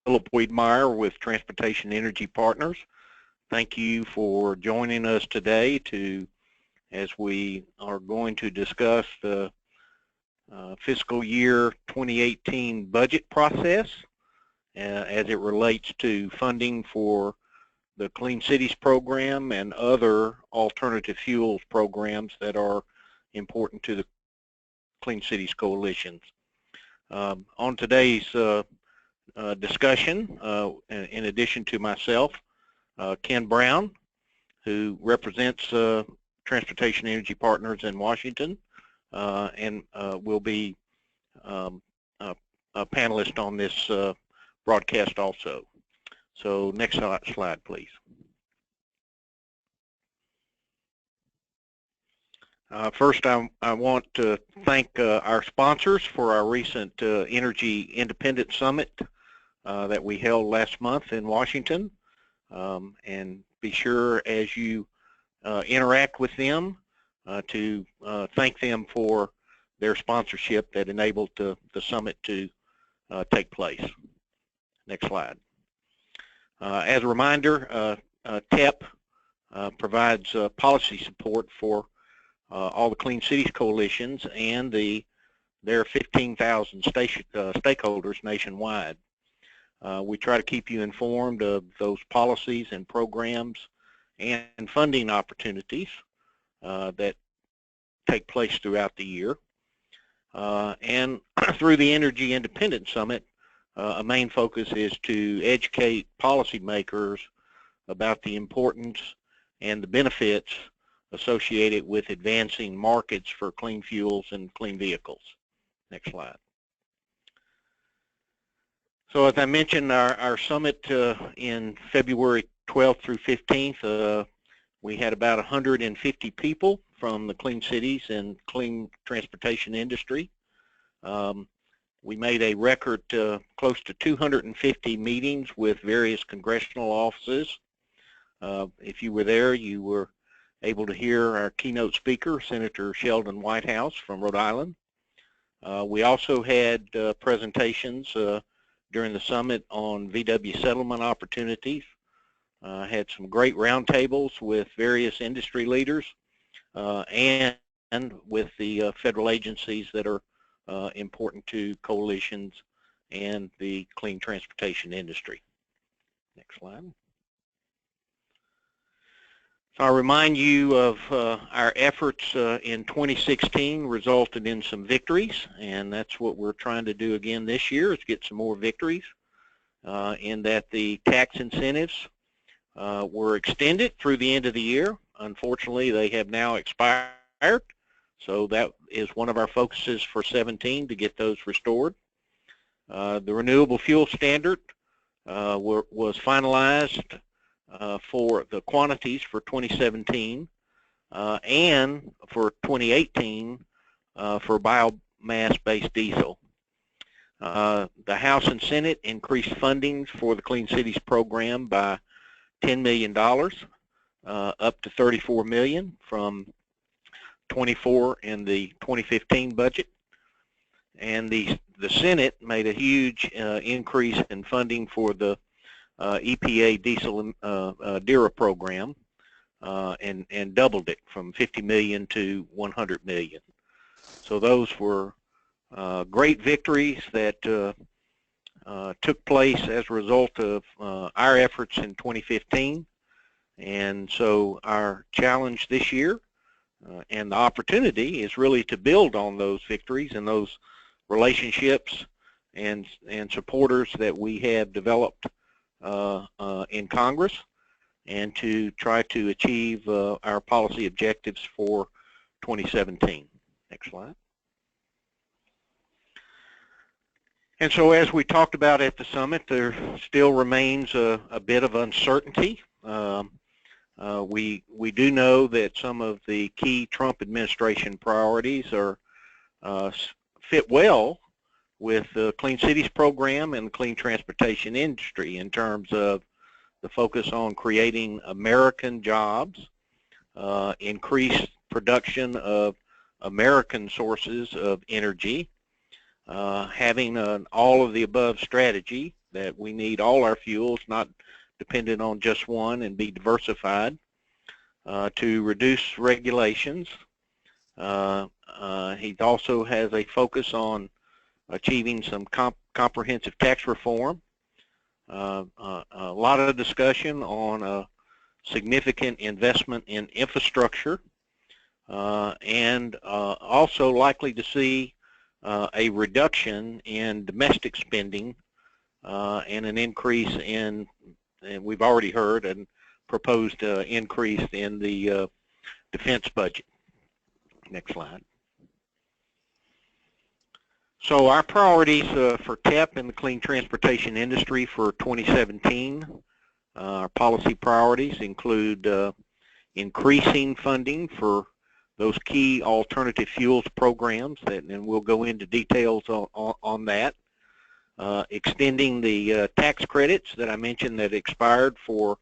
Wiedmeyer with Transportation Energy Partners. Thank you for joining us today as we are going to discuss the fiscal year 2018 budget process as it relates to funding for the Clean Cities program and other alternative fuels programs that are important to the Clean Cities coalitions. On today's discussion, in addition to myself, Ken Brown, who represents Transportation Energy Partners in Washington, and will be a panelist on this broadcast also. So next slide, please. First, I want to thank our sponsors for our recent Energy Independence Summit that we held last month in Washington. And be sure as you interact with them to thank them for their sponsorship that enabled the summit to take place. Next slide. As a reminder, TEP provides policy support for all the Clean Cities coalitions and their 15,000 stakeholders nationwide. We try to keep you informed of those policies and programs and funding opportunities that take place throughout the year. And through the Energy Independence Summit, a main focus is to educate policymakers about the importance and the benefits associated with advancing markets for clean fuels and clean vehicles. Next slide. So as I mentioned, our summit in February 12th through 15th, we had about 150 people from the Clean Cities and clean transportation industry. We made a record close to 250 meetings with various congressional offices. If you were there, you were able to hear our keynote speaker, Senator Sheldon Whitehouse from Rhode Island. We also had presentations during the summit on VW settlement opportunities. Had some great roundtables with various industry leaders and with the federal agencies that are important to coalitions and the clean transportation industry. Next slide. So I remind you of our efforts in 2016 resulted in some victories, and that's what we're trying to do again this year, is get some more victories in that the tax incentives were extended through the end of the year. Unfortunately, they have now expired, so that is one of our focuses for 17 to get those restored. The renewable fuel standard was finalized for the quantities for 2017 and for 2018 for biomass-based diesel. The House and Senate increased funding for the Clean Cities program by $10 million up to $34 million from 24 in the 2015 budget. And the Senate made a huge increase in funding for the EPA diesel DERA program and doubled it from $50 million to $100 million. So those were great victories that took place as a result of our efforts in 2015. And so our challenge this year and the opportunity is really to build on those victories and those relationships and supporters that we have developed in Congress, and to try to achieve our policy objectives for 2017. Next slide. And so as we talked about at the summit, there still remains a bit of uncertainty. We do know that some of the key Trump administration priorities are fit well with the Clean Cities program and the clean transportation industry in terms of the focus on creating American jobs, increased production of American sources of energy, having an all of the above strategy, that we need all our fuels, not dependent on just one, and be diversified, to reduce regulations. He also has a focus on achieving some comprehensive tax reform. A lot of discussion on significant investment in infrastructure, and also likely to see a reduction in domestic spending and an increase in, and we've already heard, a proposed increase in the defense budget. Next slide. So our priorities for TEP and the clean transportation industry for 2017, our policy priorities include increasing funding for those key alternative fuels programs, and we'll go into details on that. Extending the tax credits that I mentioned that expired for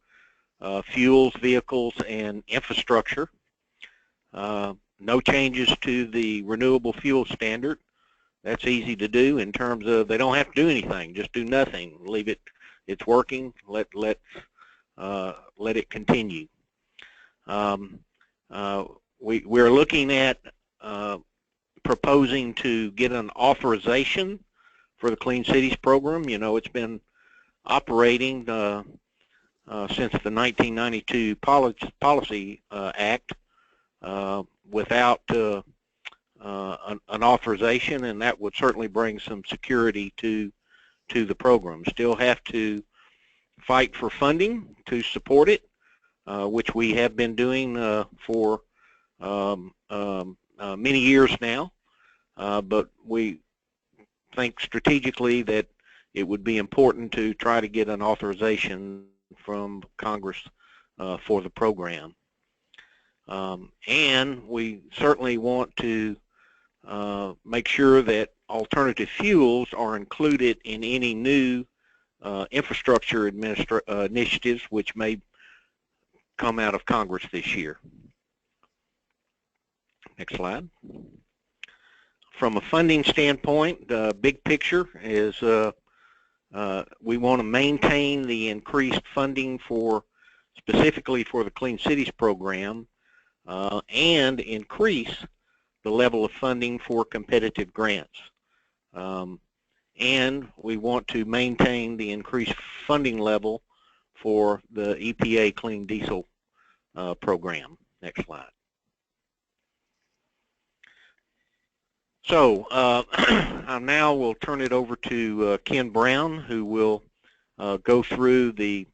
fuels, vehicles, and infrastructure. No changes to the renewable fuel standard. That's easy to do in terms of they don't have to do anything, just do nothing. Leave it, it's working, let it continue. We're looking at proposing to get an authorization for the Clean Cities program. You know, it's been operating since the 1992 Policy Act without an authorization, and that would certainly bring some security to the program. Still have to fight for funding to support it, which we have been doing for many years now, but we think strategically that it would be important to try to get an authorization from Congress for the program. And we certainly want to make sure that alternative fuels are included in any new infrastructure initiatives which may come out of Congress this year. Next slide. From a funding standpoint, the big picture is we want to maintain the increased funding specifically for the Clean Cities program, and increase the level of funding for competitive grants. And we want to maintain the increased funding level for the EPA Clean Diesel program. Next slide. So now we'll turn it over to Ken Brown, who will go through the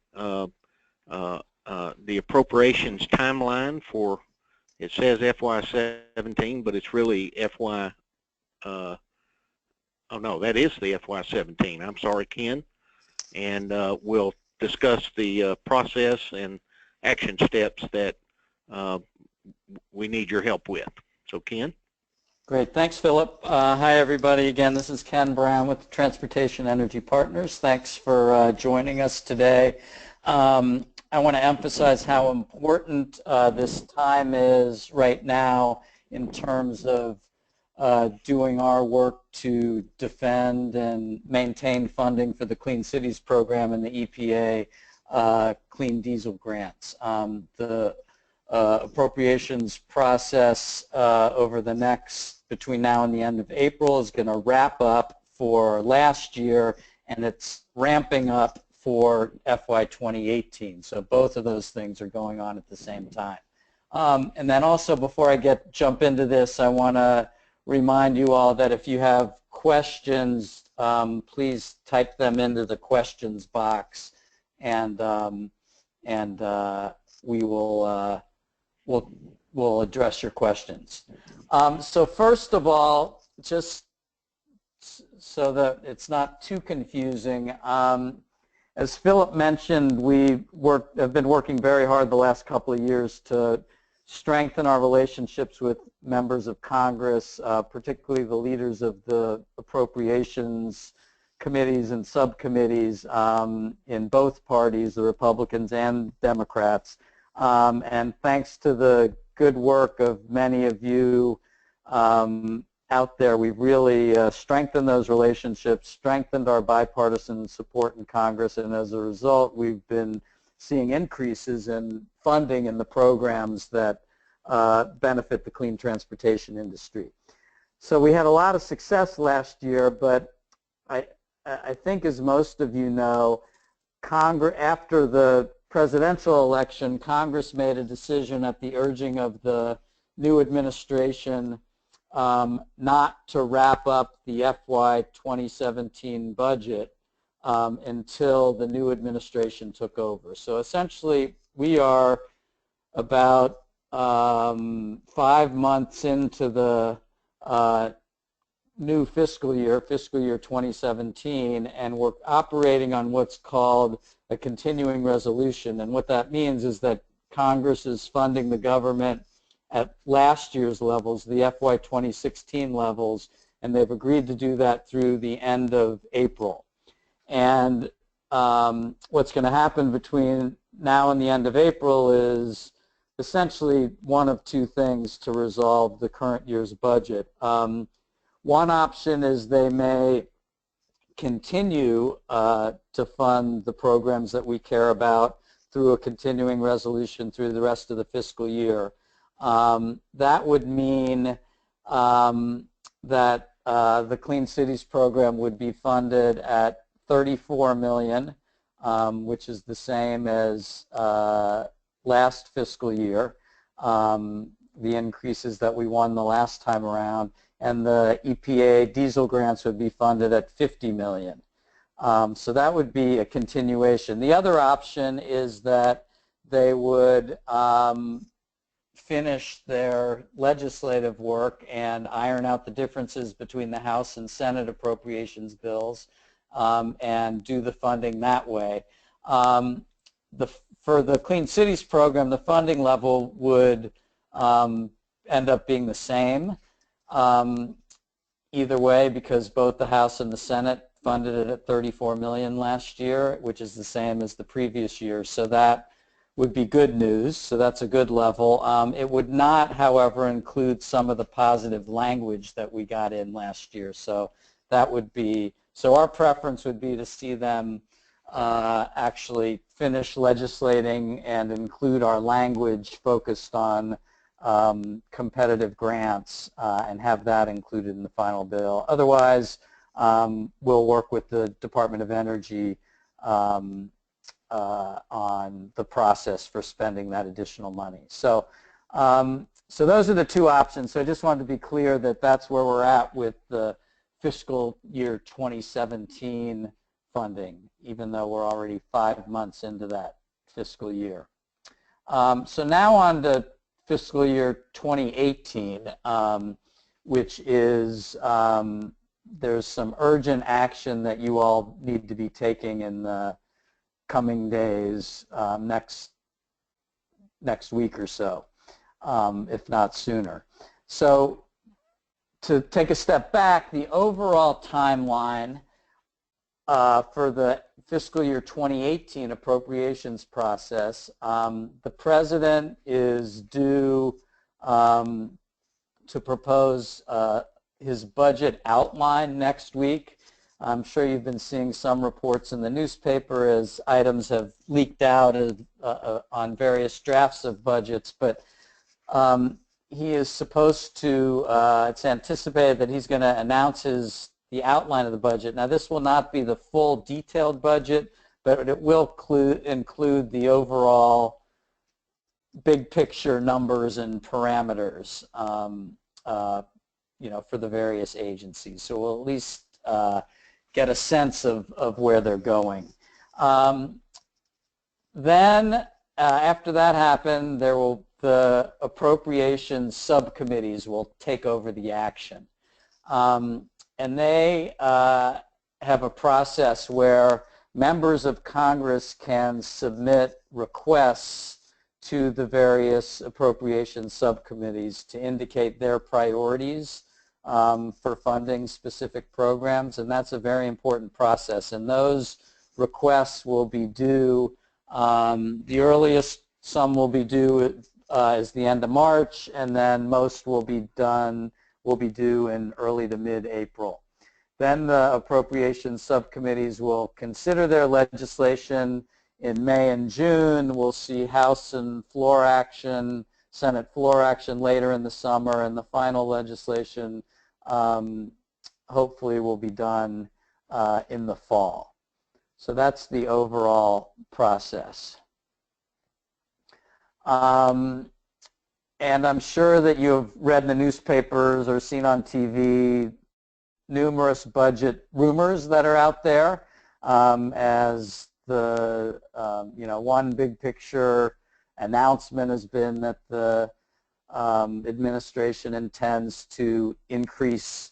appropriations timeline for, it says FY17, but it's really FY, oh no, that is the FY17. I'm sorry, Ken. And we'll discuss the process and action steps that we need your help with. So Ken? Great, thanks Philip. Hi everybody, again this is Ken Brown with the Transportation Energy Partners. Thanks for joining us today. I want to emphasize how important this time is right now in terms of doing our work to defend and maintain funding for the Clean Cities program and the EPA Clean Diesel grants. The appropriations process over the next, between now and the end of April, is going to wrap up for last year, and it's ramping up for FY 2018. So both of those things are going on at the same time. And then also, before I jump into this, I want to remind you all that if you have questions, please type them into the questions box, and we will we'll address your questions. So first of all, just so that it's not too confusing, as Philip mentioned, we have been working very hard the last couple of years to strengthen our relationships with members of Congress, particularly the leaders of the appropriations committees and subcommittees in both parties, the Republicans and Democrats. And thanks to the good work of many of you, out there. We've really strengthened those relationships, strengthened our bipartisan support in Congress, and as a result, we've been seeing increases in funding in the programs that benefit the clean transportation industry. So we had a lot of success last year, but I think, as most of you know, after the presidential election, Congress made a decision at the urging of the new administration not to wrap up the FY 2017 budget until the new administration took over. So essentially, we are about 5 months into the new fiscal year 2017, and we're operating on what's called a continuing resolution. And what that means is that Congress is funding the government at last year's levels, the FY 2016 levels, and they've agreed to do that through the end of April. And what's going to happen between now and the end of April is essentially one of two things to resolve the current year's budget. One option is they may continue to fund the programs that we care about through a continuing resolution through the rest of the fiscal year. That would mean that the Clean Cities program would be funded at $34 million, which is the same as last fiscal year, the increases that we won the last time around, and the EPA diesel grants would be funded at $50 million. So that would be a continuation. The other option is that they would finish their legislative work and iron out the differences between the House and Senate appropriations bills and do the funding that way. For the Clean Cities program, the funding level would end up being the same either way, because both the House and the Senate funded it at $34 million last year, which is the same as the previous year. So that would be good news. So that's a good level. It would not, however, include some of the positive language that we got in last year. So that would be, so our preference would be to see them actually finish legislating and include our language focused on competitive grants and have that included in the final bill. Otherwise, we'll work with the Department of Energy on the process for spending that additional money. So, so those are the two options. So I just wanted to be clear that that's where we're at with the fiscal year 2017 funding, even though we're already 5 months into that fiscal year. So now on to fiscal year 2018, which is, there's some urgent action that you all need to be taking in the coming days, next week or so, if not sooner. So to take a step back, the overall timeline for the fiscal year 2018 appropriations process, the President is due to propose his budget outline next week. I'm sure you've been seeing some reports in the newspaper as items have leaked out on various drafts of budgets, but he is supposed to, it's anticipated that he's going to announce the outline of the budget. Now, this will not be the full detailed budget, but it will include the overall big picture numbers and parameters, you know, for the various agencies. So we'll at least get a sense of where they're going. Then, after that happened, the appropriations subcommittees will take over the action. And they have a process where members of Congress can submit requests to the various appropriations subcommittees to indicate their priorities for funding specific programs, and that's a very important process. And those requests will be due, the earliest some will be due is the end of March, and then most will be done will be due in early to mid-April. Then the appropriations subcommittees will consider their legislation in May and June. We'll see House and floor action, Senate floor action later in the summer, and the final legislation hopefully will be done in the fall. So that's the overall process. And I'm sure that you've read in the newspapers or seen on TV numerous budget rumors that are out there, as the one big picture announcement has been that the administration intends to increase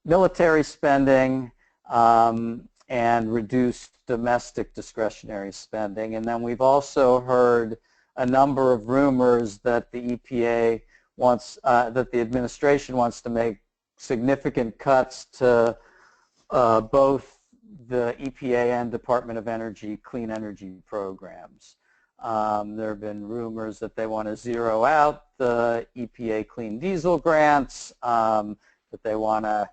military spending and reduce domestic discretionary spending. And then we've also heard a number of rumors that the EPA wants, that the administration wants to make significant cuts to both the EPA and Department of Energy clean energy programs. There have been rumors that they want to zero out the EPA clean diesel grants, that they want to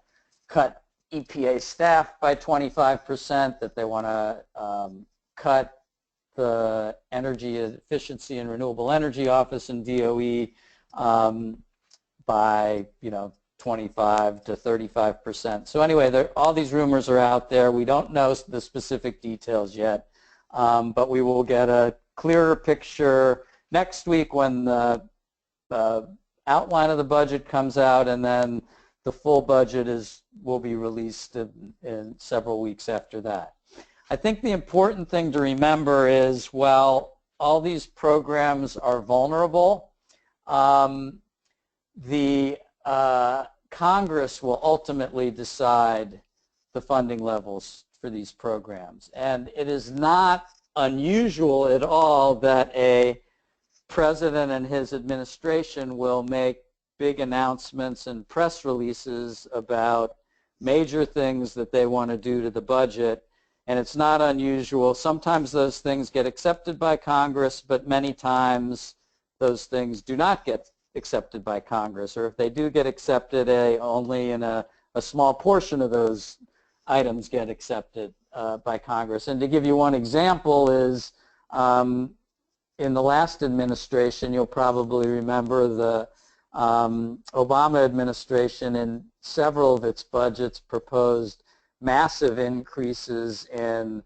cut EPA staff by 25%, that they want to cut the Energy Efficiency and Renewable Energy Office in DOE by 25 to 35%. So anyway, all these rumors are out there. We don't know the specific details yet, but we will get a clearer picture next week when the outline of the budget comes out, and then the full budget will be released in several weeks after that. I think the important thing to remember is, while all these programs are vulnerable, the Congress will ultimately decide the funding levels for these programs. And it is not unusual at all that a president and his administration will make big announcements and press releases about major things that they want to do to the budget. And it's not unusual. Sometimes those things get accepted by Congress, but many times those things do not get accepted by Congress. Or if they do get accepted, only in a small portion of those items get accepted by Congress. And to give you one example is, in the last administration, you'll probably remember the Obama administration in several of its budgets proposed massive increases in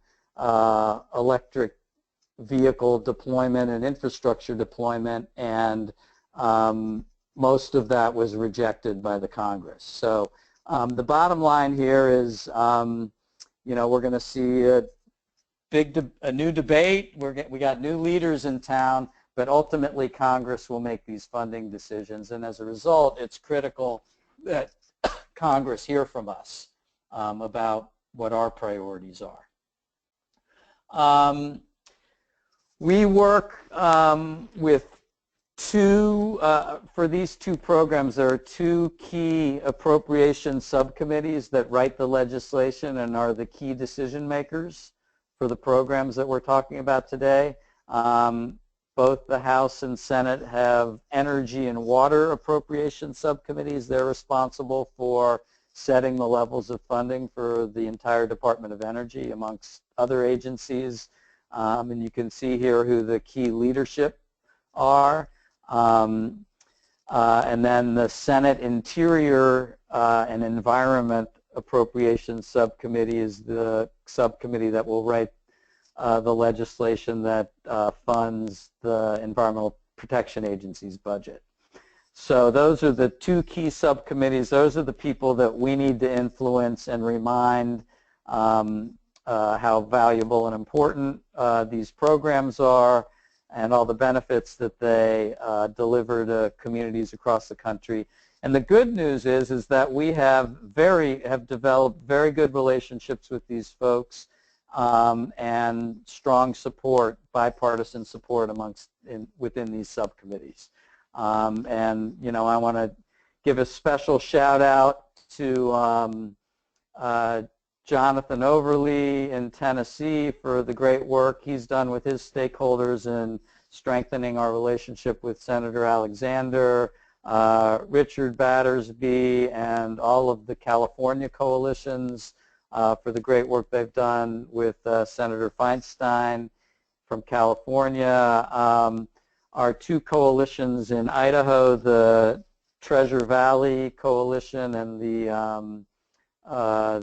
electric vehicle deployment and infrastructure deployment, and most of that was rejected by the Congress. So the bottom line here is, we're going to see a new debate. We got new leaders in town, but ultimately Congress will make these funding decisions, and as a result, it's critical that Congress hear from us about what our priorities are. We work with for these two programs, there are two key appropriation subcommittees that write the legislation and are the key decision makers for the programs that we're talking about today. Both the House and Senate have energy and water appropriation subcommittees. They're responsible for setting the levels of funding for the entire Department of Energy amongst other agencies. And you can see here who the key leadership are. And then the Senate Interior and Environment Appropriations Subcommittee is the subcommittee that will write the legislation that funds the Environmental Protection Agency's budget. So those are the two key subcommittees. Those are the people that we need to influence and remind how valuable and important these programs are and all the benefits that they deliver to communities across the country. And the good news is that we have developed very good relationships with these folks and strong support, bipartisan support within these subcommittees. And I want to give a special shout out to Jonathan Overly in Tennessee for the great work he's done with his stakeholders in strengthening our relationship with Senator Alexander. Richard Battersby and all of the California coalitions for the great work they've done with Senator Feinstein from California. Our two coalitions in Idaho, the Treasure Valley Coalition and I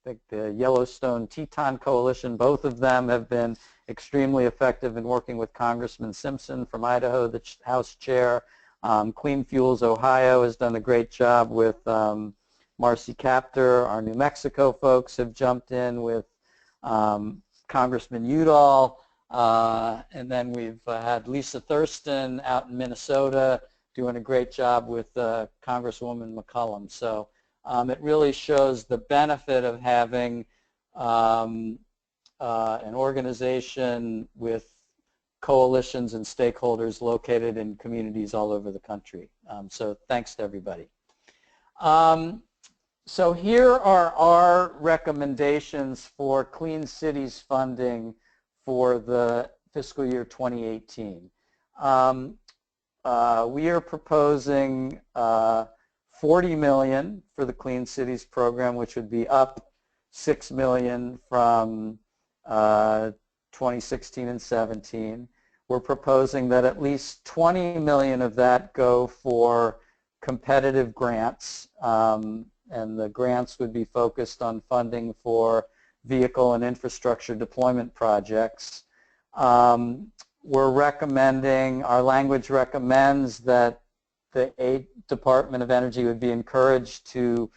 think the Yellowstone Teton Coalition, both of them have been extremely effective in working with Congressman Simpson from Idaho, the House Chair. Clean Fuels Ohio has done a great job with Marcy Kaptur. Our New Mexico folks have jumped in with Congressman Udall. And then we've had Lisa Thurston out in Minnesota doing a great job with Congresswoman McCollum. So it really shows the benefit of having an organization with coalitions and stakeholders located in communities all over the country. So thanks to everybody. So here are our recommendations for Clean Cities funding for the fiscal year 2018. We are proposing $40 million for the Clean Cities program, which would be up $6 million from 2016 and 17. We're proposing that at least $20 million of that go for competitive grants, and the grants would be focused on funding for vehicle and infrastructure deployment projects. We're recommending, our language recommends that the Department of Energy would be encouraged to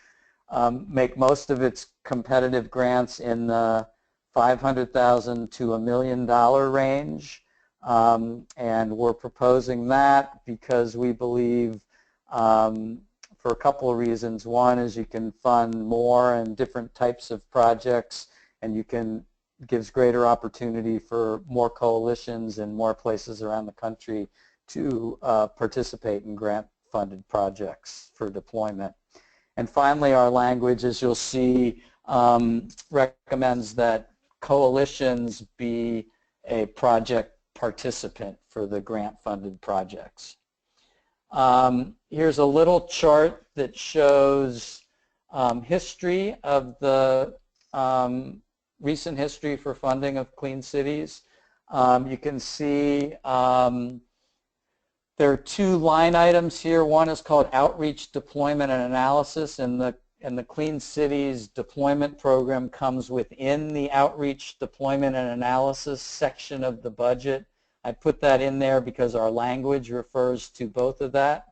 make most of its competitive grants in the $500,000 to $1 million range. And we're proposing that because we believe for a couple of reasons. One is you can fund more and different types of projects, and you can gives greater opportunity for more coalitions and more places around the country to participate in grant-funded projects for deployment. And finally, our language, as you'll see, recommends that coalitions be a project participant for the grant-funded projects. Here's a little chart that shows history of the recent history for funding of Clean Cities. You can see there are two line items here. One is called Outreach, Deployment, and Analysis, and the Clean Cities deployment program comes within the Outreach, Deployment, and Analysis section of the budget. I put that in there because our language refers to both of that.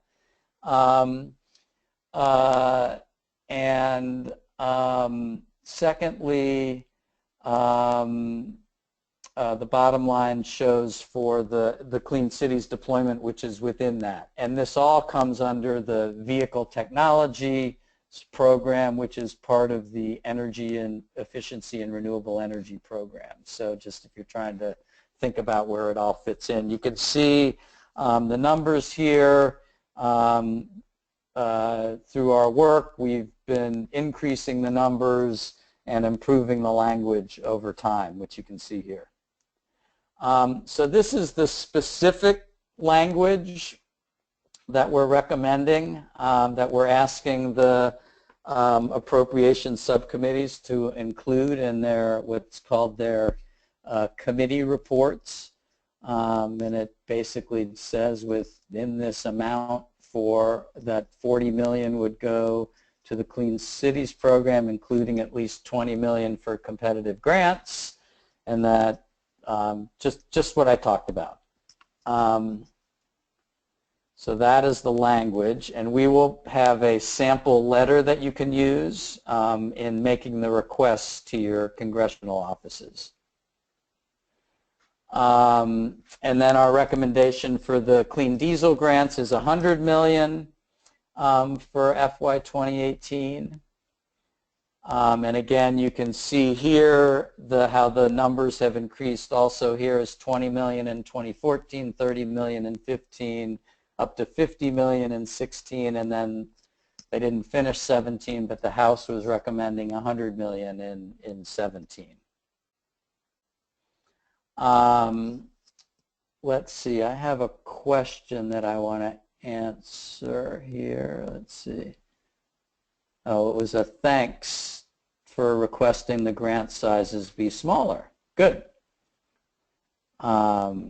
Secondly, the bottom line shows for the Clean Cities deployment, which is within that. And this all comes under the Vehicle Technology program, which is part of the Energy and Efficiency and Renewable Energy program. So just if you're trying to think about where it all fits in, you can see the numbers here. Through our work, we've been increasing the numbers and improving the language over time, which you can see here. So this is the specific language that we're recommending, that we're asking the appropriations subcommittees to include in their what's called their committee reports. And it basically says within this amount for that $40 million would go to the Clean Cities program, including at least $20 million for competitive grants, and that just what I talked about. So that is the language, and we will have a sample letter that you can use in making the requests to your congressional offices. And then our recommendation for the clean diesel grants is $100 million for FY 2018. And again, you can see here how the numbers have increased. Also here is $20 million in 2014, $30 million in 15, up to $50 million in 16, and then they didn't finish 17, but the House was recommending $100 million in 17. Let's see, I have a question that I want to answer here. Let's see. Oh, it was a thanks for requesting the grant sizes be smaller. Good. All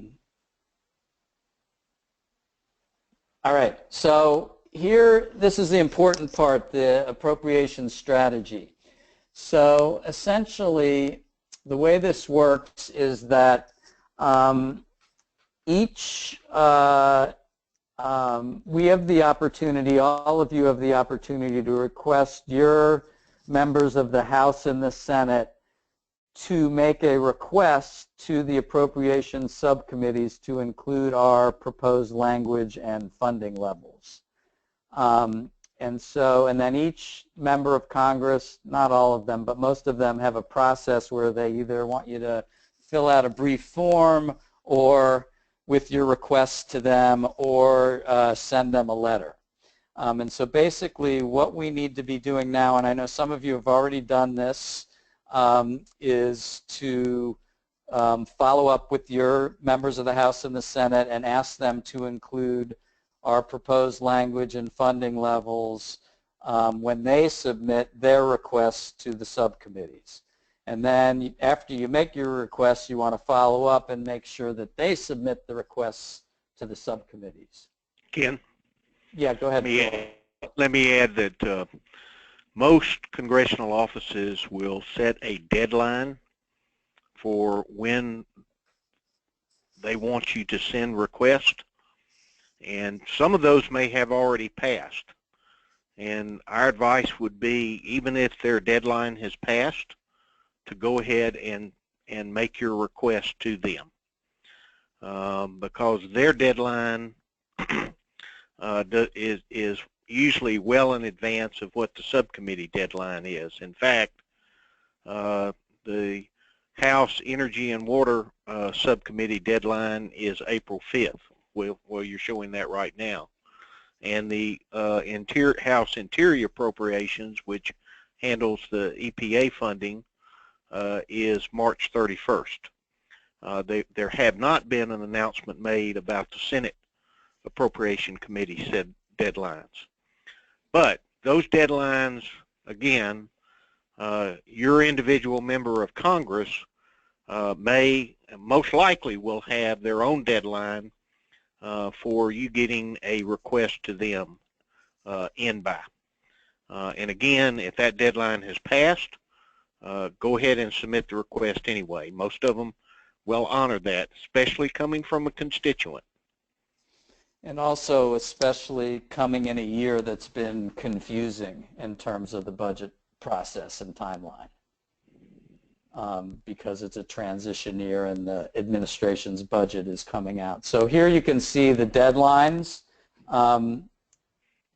right, so here, this is the important part, the appropriations strategy. So essentially, the way this works is that we have the opportunity, all of you have the opportunity to request your members of the House and the Senate to make a request to the appropriations subcommittees to include our proposed language and funding levels. And then each member of Congress, not all of them, but most of them have a process where they either want you to fill out a brief form or with your request to them or send them a letter. And so basically what we need to be doing now, and I know some of you have already done this, is to follow up with your members of the House and the Senate and ask them to include our proposed language and funding levels when they submit their requests to the subcommittees. And then after you make your requests, you want to follow up and make sure that they submit the requests to the subcommittees. Ken? Yeah, go ahead. Let me add that most congressional offices will set a deadline for when they want you to send requests, and some of those may have already passed. And our advice would be, even if their deadline has passed, to go ahead and make your request to them, because their deadline is usually well in advance of what the subcommittee deadline is. In fact, the House Energy and Water subcommittee deadline is April 5th. Well, you're showing that right now. And the House Interior Appropriations, which handles the EPA funding, is March 31st. There have not been an announcement made about the Senate Appropriation Committee said deadlines. But those deadlines, again, your individual member of Congress most likely will have their own deadline for you getting a request to them in by. And again, if that deadline has passed, go ahead and submit the request anyway. Most of them will honor that, especially coming from a constituent. And also, especially coming in a year that's been confusing in terms of the budget process and timeline, because it's a transition year and the administration's budget is coming out. So here you can see the deadlines.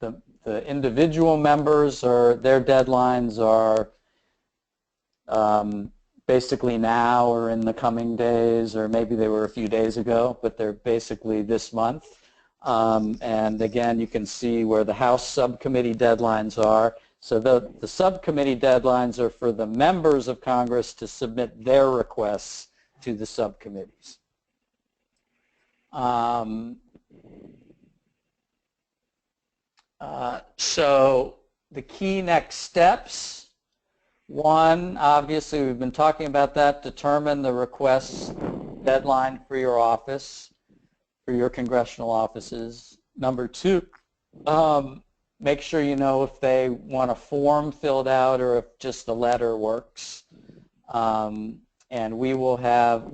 The individual members, their deadlines are basically now or in the coming days, or maybe they were a few days ago, but they're basically this month. And again, you can see where the House subcommittee deadlines are. So the subcommittee deadlines are for the members of Congress to submit their requests to the subcommittees. So the key next steps. One, obviously, we've been talking about that. Determine the request deadline for your office, for your congressional offices. Number two, make sure you know if they want a form filled out or if just a letter works. And we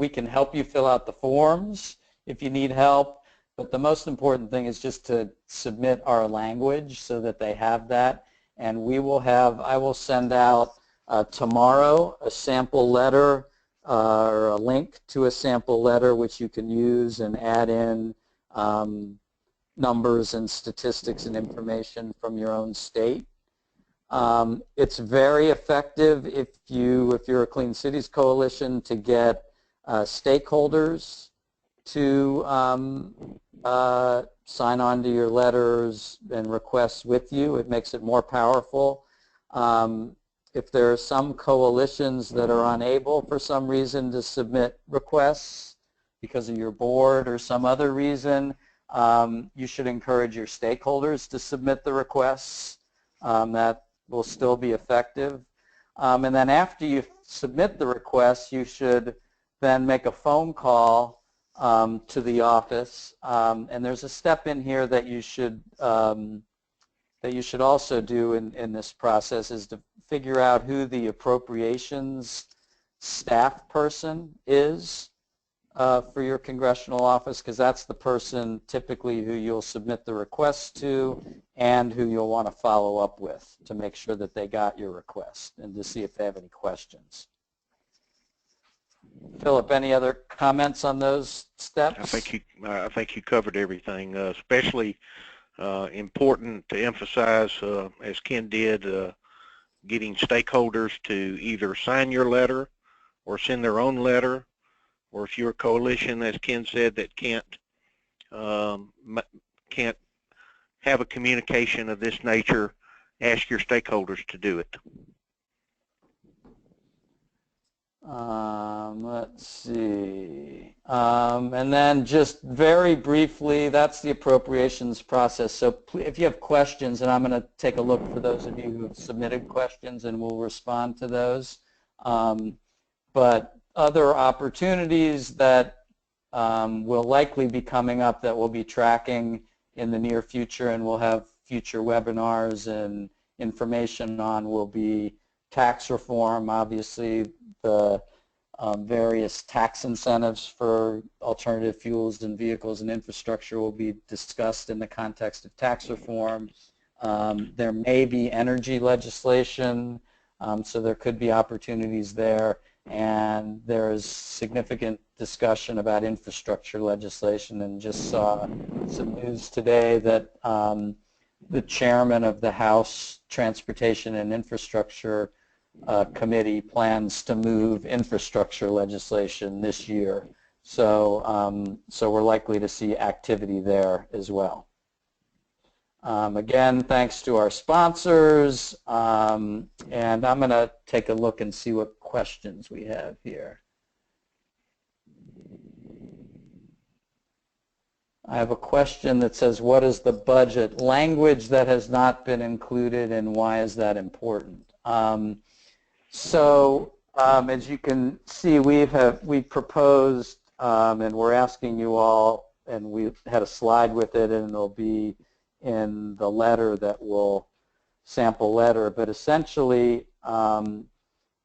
can help you fill out the forms if you need help. But the most important thing is just to submit our language so that they have that. And I will send out tomorrow a sample letter or a link to a sample letter which you can use and add in numbers and statistics and information from your own state. It's very effective if you're a Clean Cities Coalition to get stakeholders to sign on to your letters and requests with you. It makes it more powerful. If there are some coalitions that are unable for some reason to submit requests because of your board or some other reason, You should encourage your stakeholders to submit the requests. That will still be effective. And then after you submit the request, you should then make a phone call to the office. And there's a step in here that you should also do in this process, is to figure out who the appropriations staff person is for your congressional office, because that's the person typically who you'll submit the request to and who you'll want to follow up with to make sure that they got your request and to see if they have any questions. Philip, any other comments on those steps? I think you covered everything, especially important to emphasize, as Ken did, getting stakeholders to either sign your letter or send their own letter, or if you're a coalition, as Ken said, that can't have a communication of this nature, ask your stakeholders to do it. Let's see. And then just very briefly, that's the appropriations process. So if you have questions, and I'm going to take a look for those of you who have submitted questions, and we'll respond to those. But other opportunities that will likely be coming up that we'll be tracking in the near future, and we'll have future webinars and information on, will be tax reform. Obviously, the various tax incentives for alternative fuels and vehicles and infrastructure will be discussed in the context of tax reform. There may be energy legislation, so there could be opportunities there. And there is significant discussion about infrastructure legislation, and just saw some news today that the chairman of the House Transportation and Infrastructure Committee plans to move infrastructure legislation this year. So, so we're likely to see activity there as well. Again, thanks to our sponsors, and I'm going to take a look and see what questions we have here. I have a question that says, what is the budget language that has not been included, and why is that important? As you can see, we proposed, and we're asking you all, and we had a slide with it, and it'll be in the letter that will sample letter, but essentially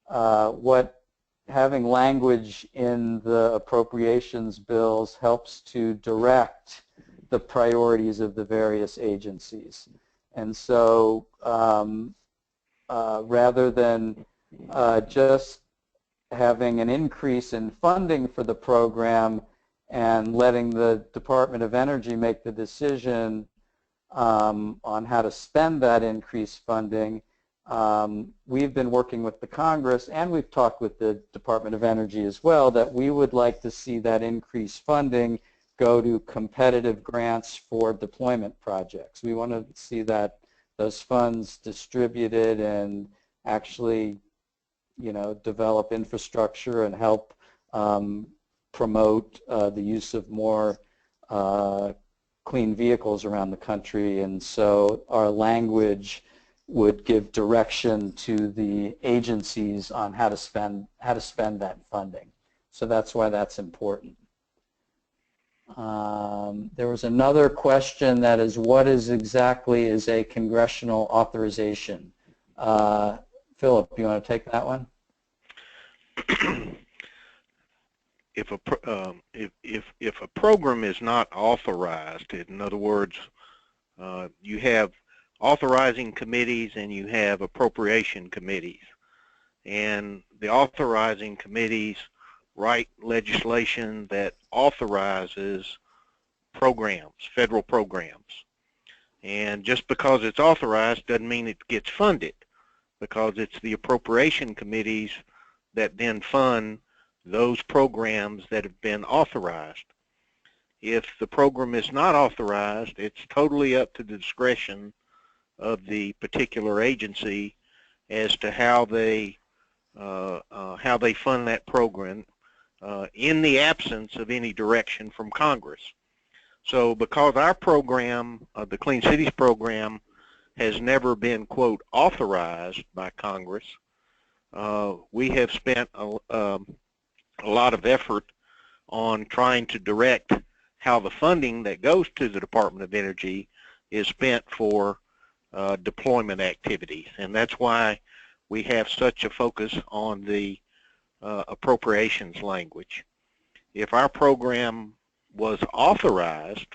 what having language in the appropriations bills helps to direct the priorities of the various agencies. And so rather than just having an increase in funding for the program and letting the Department of Energy make the decision on how to spend that increased funding, we've been working with the Congress, and we've talked with the Department of Energy as well, that we would like to see that increased funding go to competitive grants for deployment projects. We want to see that those funds distributed and actually, you know, develop infrastructure and help promote the use of more clean vehicles around the country. And so our language would give direction to the agencies on how to spend that funding. So that's why that's important. There was another question that is, what is exactly is a congressional authorization? Philip, you want to take that one? If a program is not authorized, in other words, you have authorizing committees and you have appropriation committees, and the authorizing committees write legislation that authorizes programs, federal programs. And just because it's authorized doesn't mean it gets funded, because it's the appropriation committees that then fund those programs that have been authorized. If the program is not authorized, it's totally up to the discretion of the particular agency as to how they fund that program in the absence of any direction from Congress. So because our program, the Clean Cities program, has never been, quote, authorized by Congress, we have spent a lot of effort on trying to direct how the funding that goes to the Department of Energy is spent for deployment activities. And that's why we have such a focus on the appropriations language. If our program was authorized,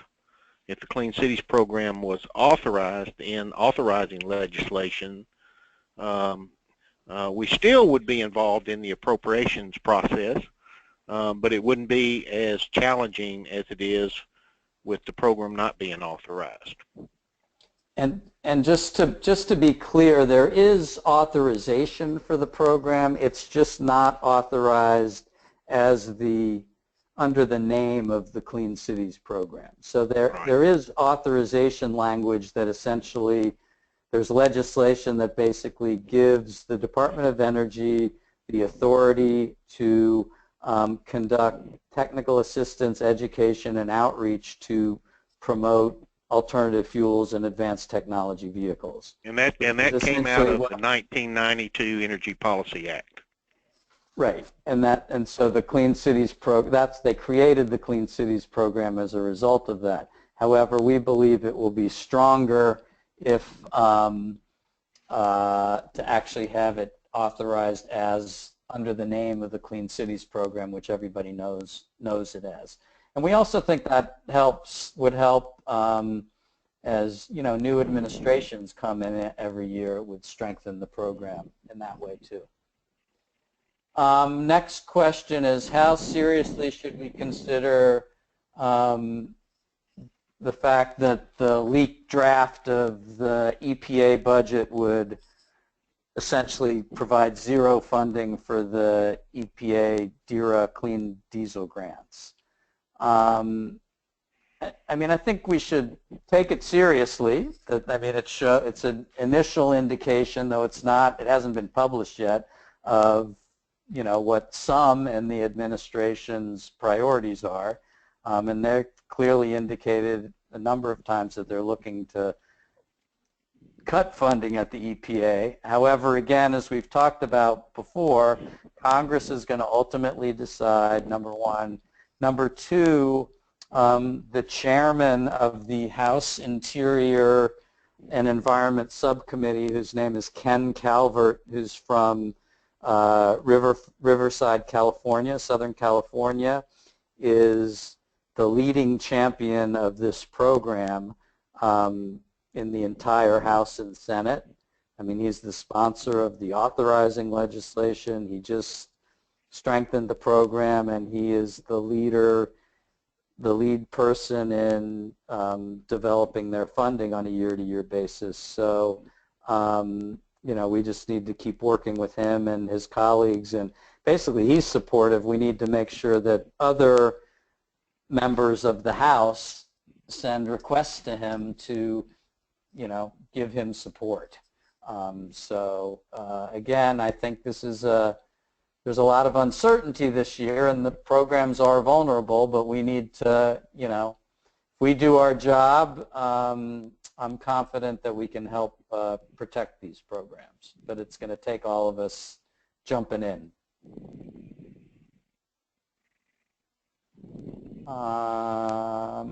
if the Clean Cities program was authorized in authorizing legislation, we still would be involved in the appropriations process, but it wouldn't be as challenging as it is with the program not being authorized. And just to be clear, there is authorization for the program. It's just not authorized as under the name of the Clean Cities program. So there is authorization language that essentially, there's legislation that basically gives the Department of Energy the authority to conduct technical assistance, education, and outreach to promote alternative fuels and advanced technology vehicles. And that came out of the 1992 Energy Policy Act. Right, and so the Clean Cities they created the Clean Cities program as a result of that. However, we believe it will be stronger if to actually have it authorized as under the name of the Clean Cities program, which everybody knows it as. And we also think that would help as new administrations come in every year. It would strengthen the program in that way too. Next question is, how seriously should we consider the fact that the leaked draft of the EPA budget would essentially provide zero funding for the EPA DERA clean diesel grants? I mean, I think we should take it seriously. I mean, it's an initial indication, though it hasn't been published yet, of what some in the administration's priorities are, and they're clearly indicated a number of times that they're looking to cut funding at the EPA. However, again, as we've talked about before, Congress is going to ultimately decide, number one. Number two, the chairman of the House Interior and Environment Subcommittee, whose name is Ken Calvert, who's from Riverside, California, Southern California, is the leading champion of this program in the entire House and Senate. I mean, he's the sponsor of the authorizing legislation. He just strengthened the program, and he is the lead person in developing their funding on a year-to-year basis. So, we just need to keep working with him and his colleagues, and basically he's supportive. We need to make sure that other members of the House send requests to him to, give him support. Again, I think there's a lot of uncertainty this year, and the programs are vulnerable, but we need to, if we do our job, I'm confident that we can help protect these programs, but it's going to take all of us jumping in. I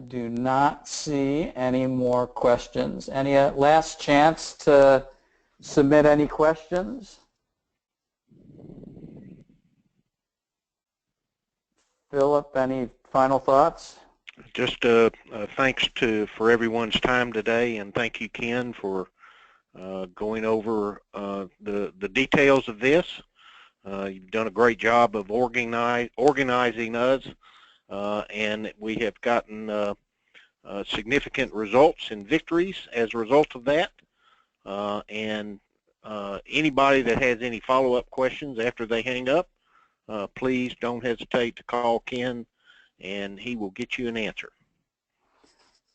do not see any more questions. Any last chance to submit any questions? Philip, any final thoughts? Just thanks for everyone's time today, and thank you, Ken, for going over the details of this. You've done a great job of organizing us, and we have gotten significant results and victories as a result of that. And anybody that has any follow-up questions after they hang up, please don't hesitate to call Ken, and he will get you an answer.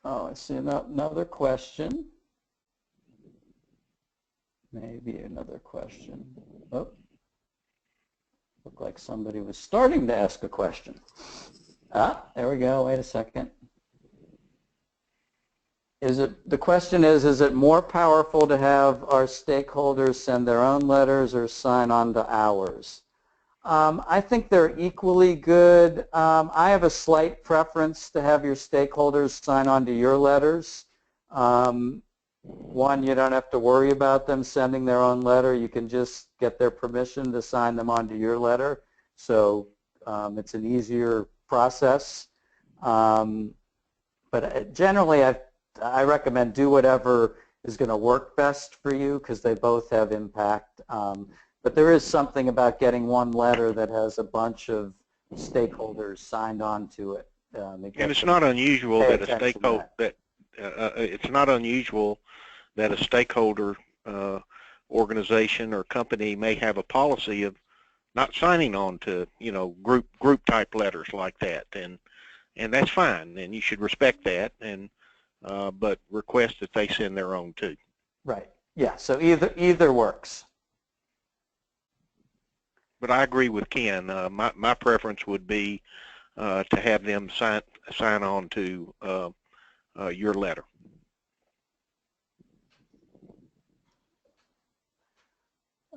Oh, I see another question. Maybe another question. Oh, looked like somebody was starting to ask a question. There we go. Wait a second. The question is it more powerful to have our stakeholders send their own letters or sign on to ours? I think they're equally good. I have a slight preference to have your stakeholders sign on to your letters. One, you don't have to worry about them sending their own letter. You can just get their permission to sign them onto your letter. So it's an easier process. But generally, I recommend do whatever is going to work best for you because they both have impact. But there is something about getting one letter that has a bunch of stakeholders signed on to it. And it's not unusual that a stakeholder that a stakeholder organization or company may have a policy of not signing on to, group type letters like that, and that's fine, and you should respect that, and but request that they send their own too. Right. Yeah. So either works. But I agree with Ken. My preference would be to have them sign on to your letter.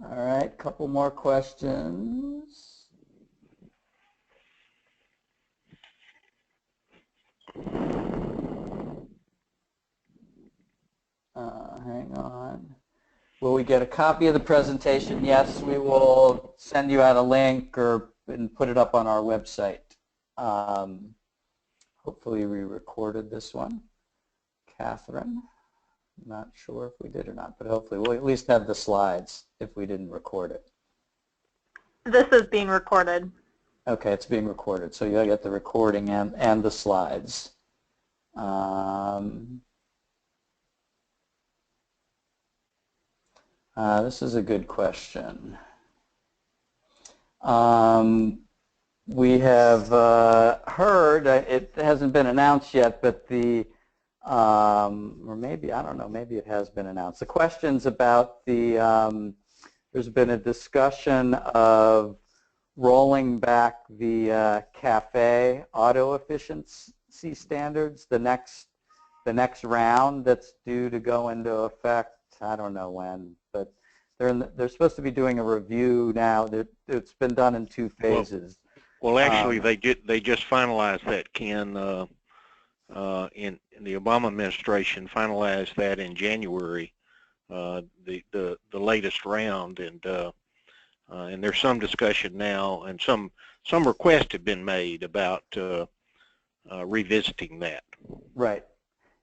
All right, couple more questions. Hang on. Will we get a copy of the presentation? Yes, we will send you out a link and put it up on our website. Hopefully we recorded this one. Catherine, not sure if we did or not, but hopefully we'll at least have the slides if we didn't record it. This is being recorded. Okay, it's being recorded, so you'll get the recording and the slides. This is a good question. We have heard, it hasn't been announced yet, but or maybe, I don't know, maybe it has been announced. The question's about there's been a discussion of rolling back the CAFE auto efficiency standards, the next round that's due to go into effect, I don't know when, but they're supposed to be doing a review now. It's been done in 2 phases. Well, actually, they just finalized that, Ken. In the Obama administration, finalized that in January, the latest round, and there's some discussion now, and some requests have been made about revisiting that. Right.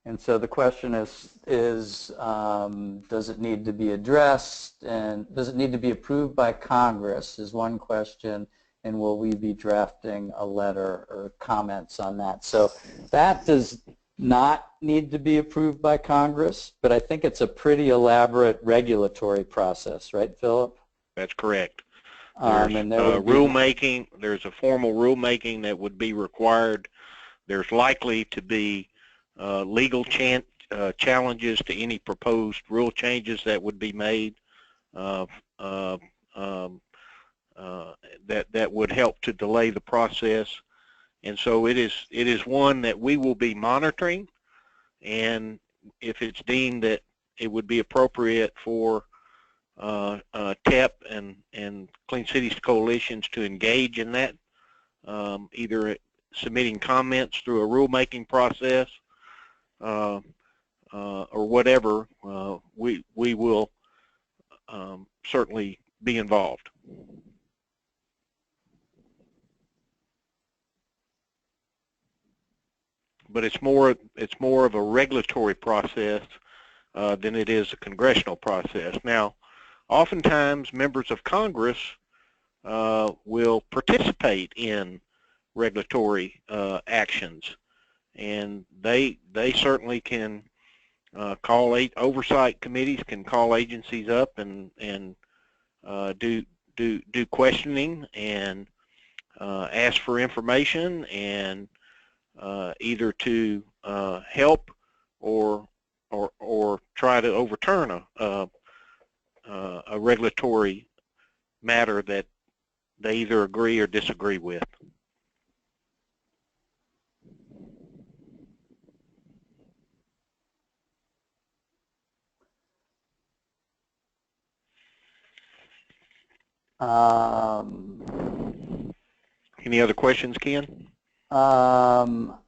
And so the question is does it need to be addressed, and does it need to be approved by Congress is one question, and will we be drafting a letter or comments on that? So that does not need to be approved by Congress, but I think it's a pretty elaborate regulatory process, right, Philip? That's correct. There's rulemaking. There's a formal rulemaking that would be required. There's likely to be legal challenges to any proposed rule changes that would be made that would help to delay the process. And so it is one that we will be monitoring, and if it's deemed that it would be appropriate for TEP and Clean Cities coalitions to engage in that, either submitting comments through a rulemaking process or whatever, we will certainly be involved. But it's more of a regulatory process than it is a congressional process. Now, oftentimes members of Congress will participate in regulatory actions, and they certainly can call oversight committees, can call agencies up and do questioning and ask for information, and either to help or try to overturn a regulatory matter that they either agree or disagree with. Any other questions, Ken? No,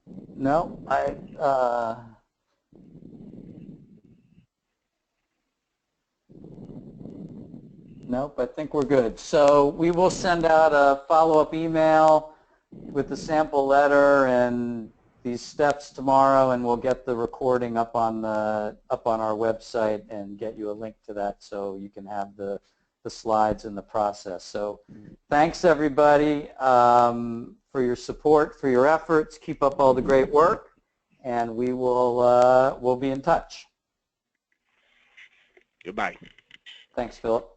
nope, I think we're good. So we will send out a follow-up email with the sample letter and these steps tomorrow, and we'll get the recording up on our website and get you a link to that so you can have the slides in the process. So thanks everybody for your support, for your efforts. Keep up all the great work, and we will we'll be in touch. Goodbye. Thanks, Philip.